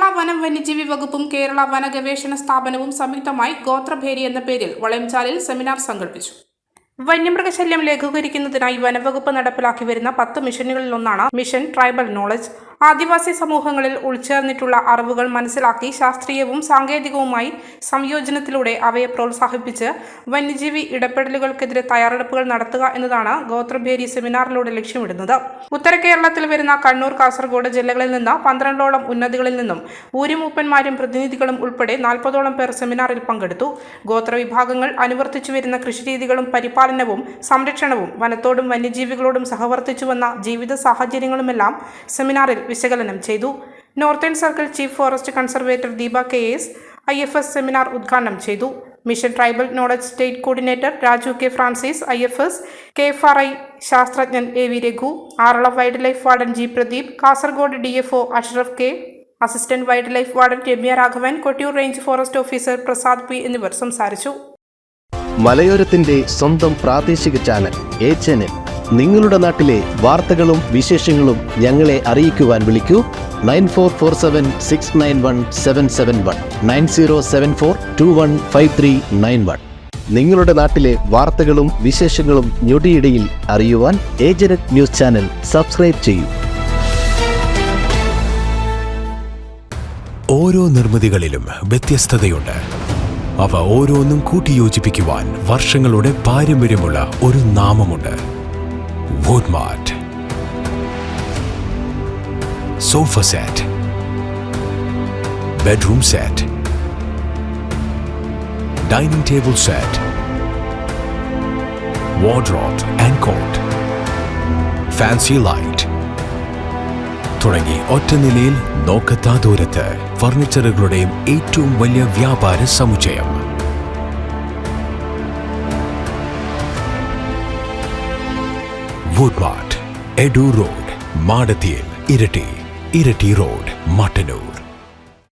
കേരള വനം വന്യജീവി വകുപ്പും കേരള വന ഗവേഷണ സ്ഥാപനവും സംയുക്തമായി ഗോത്രഭേരി എന്ന പേരിൽ വളയംചാലിൽ സെമിനാർ സംഘടിപ്പിച്ചു. വന്യമൃഗശല്യം ലഘൂകരിക്കുന്നതിനായി വനംവകുപ്പ് നടപ്പിലാക്കി വരുന്ന 10 മിഷനുകളിലൊന്നാണ് മിഷൻ ട്രൈബൽ നോളജ്. ആദിവാസി സമൂഹങ്ങളിൽ ഉൾച്ചേർന്നിട്ടുള്ള അറിവുകൾ മനസ്സിലാക്കി ശാസ്ത്രീയവും സാങ്കേതികവുമായി സംയോജനത്തിലൂടെ അവയെ പ്രോത്സാഹിപ്പിച്ച് വന്യജീവി ഇടപെടലുകൾക്കെതിരെ തയ്യാറെടുപ്പുകൾ നടത്തുക എന്നതാണ് ഗോത്രഭേരി സെമിനാറിലൂടെ ലക്ഷ്യമിടുന്നത്. ഉത്തര കേരളത്തിൽ വരുന്ന കണ്ണൂർ, കാസർഗോഡ് ജില്ലകളിൽ നിന്ന് 12ഓളം ഉന്നതികളിൽ നിന്നും ഊരുമൂപ്പന്മാരും പ്രതിനിധികളും ഉൾപ്പെടെ 40ഓളം പേർ സെമിനാറിൽ പങ്കെടുത്തു. ഗോത്രവിഭാഗങ്ങൾ അനുവർത്തിച്ചു വരുന്ന കൃഷിരീതികളും പരിപാലനവും സംരക്ഷണവും വനത്തോടും വന്യജീവികളോടും സഹവർത്തിച്ചുവന്ന ജീവിത സാഹചര്യങ്ങളുമെല്ലാം സെമിനാറിൽ വിശകലനം ചെയ്തു. Northern circle chief forest conservator Deepa KS IFS seminar ഉദ്ഘാടനം ചെയ്തു. Mission tribal knowledge state coordinator Raju K Francis IFS, KFRI ശാസ്ത്രജ്ഞൻ AV Raghu, Aralam wild life warden G Pradeep, Kasaragod DFO Ashraf K, assistant wild life warden Ramya Raghavan, Kottiyoor range forest officer Prasad P എന്നിവർ സംസാരിച്ചു. മലയോരത്തിന്റെ സ്വന്തം പ്രാദേശിക channel A-Channel. നിങ്ങളുടെ നാട്ടിലെ വാർത്തകളും വിശേഷങ്ങളും ഞങ്ങളെ അറിയിക്കുവാൻ വിളിക്കൂ 9447691771 9074215391. നിങ്ങളുടെ നാട്ടിലെ വാർത്തകളും വിശേഷങ്ങളും ഞൊടിയിടയിൽ അറിയുവാൻ A-Channel ന്യൂസ് ചാനൽ സബ്സ്ക്രൈബ് ചെയ്യൂ. ഓരോ നിർമ്മിതികളിലും വ്യത്യസ്തതയുണ്ട്. അവ ഓരോന്നും കൂട്ടിയോജിപ്പിക്കുവാൻ വർഷങ്ങളുടെ പാരമ്പര്യമുള്ള ഒരു നാമമുണ്ട്. Woodmart. Sofa set, bedroom set, dining table set, wardrobe and coat, fancy light തുടങ്ങി ഒറ്റനിലയിൽ നോക്കത്താ ദൂരത്ത് ഫർണിച്ചറുകളുടെയും ഏറ്റവും വലിയ വ്യാപാര സമുച്ചയം. Woodmart, Edu Road, മാടത്തിയിൽ, ഇരട്ടി റോഡ്, മട്ടന്നൂർ.